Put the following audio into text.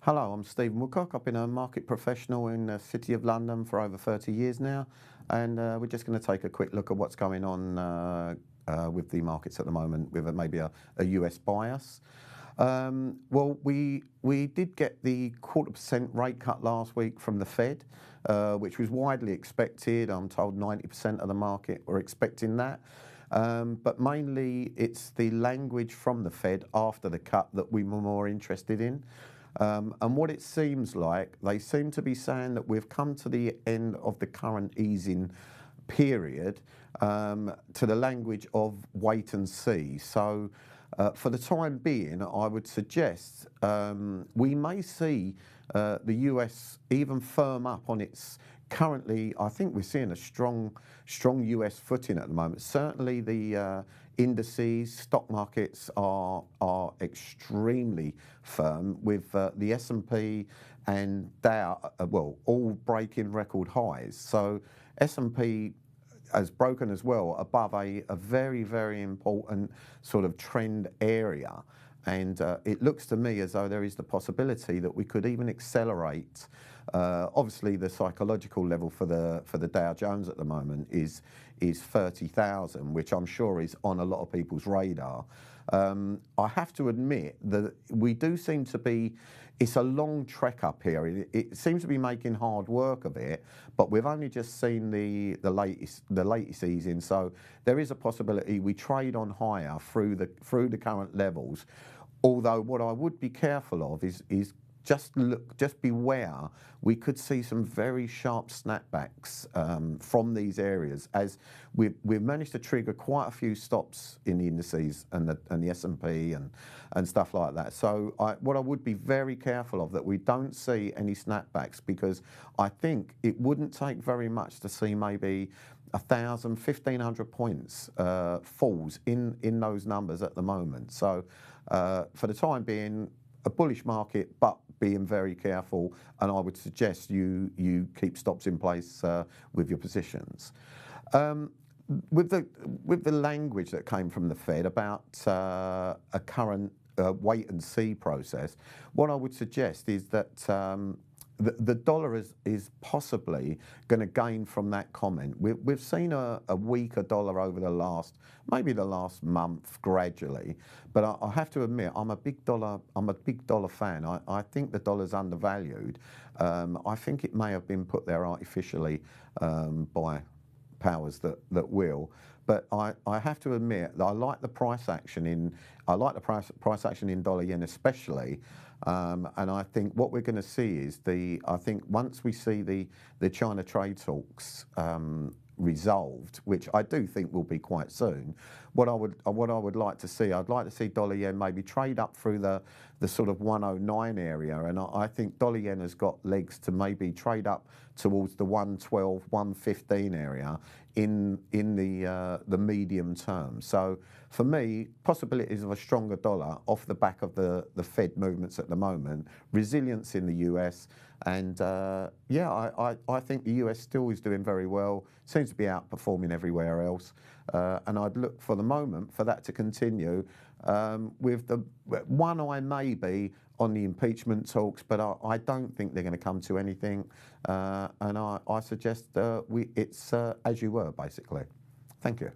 Hello, I'm Stephen Woodcock. I've been a market professional in the City of London for over 30 years now, and we're just going to take a quick look at what's going on with the markets at the moment, with maybe a US bias. Well, we did get the 0.25% rate cut last week from the Fed, which was widely expected. I'm told 90% of the market were expecting that. But mainly it's the language from the Fed after the cut that we were more interested in. And what it seems like, they seem to be saying that we've come to the end of the current easing period, to the language of wait and see. So for the time being, I would suggest we may see the US even firm up on its currently. I think we're seeing a strong US footing at the moment. Certainly the indices, stock markets are extremely firm, with the S&P and Dow, all breaking record highs. So S&P has broken as well above a very, very important sort of trend area. And it looks to me as though there is the possibility that we could even accelerate. Obviously, the psychological level for the Dow Jones at the moment is 30,000, which I'm sure is on a lot of people's radar. I have to admit that we do seem to be. It's a long trek up here. It seems to be making hard work of it, but we've only just seen the latest easing. So there is a possibility we trade on higher through the current levels. Although what I would be careful of is just beware. We could see some very sharp snapbacks from these areas, as we've managed to trigger quite a few stops in the indices and the S&P and stuff like that. So what I would be very careful of, that we don't see any snapbacks, because I think it wouldn't take very much to see maybe 1,000, 1,500 points falls in those numbers at the moment. So for the time being, a bullish market, but being very careful, and I would suggest you keep stops in place with your positions. With the language that came from the Fed about a current wait and see process, what I would suggest is that the dollar is possibly going to gain from that comment. We've seen a weaker dollar over the last month gradually, but I have to admit I'm a big dollar fan. I think the dollar's undervalued. I think it may have been put there artificially by powers that will. But I have to admit that I like the price action in dollar yen especially, and I think what we're going to see is I think once we see the China trade talks resolved, which I do think will be quite soon, what I would like to see, I'd like to see dollar yen maybe trade up through the sort of 109 area, and I think dollar yen has got legs to maybe trade up towards the 112, 115 area in the medium term. So for me, possibilities of a stronger dollar off the back of the Fed movements at the moment, resilience in the US, and I think the US still is doing very well, seems to be outperforming everywhere else, and I'd look for the moment for that to continue, with the one eye maybe on the impeachment talks, but I don't think they're going to come to anything, and I suggest it's as you were, basically. Thank you.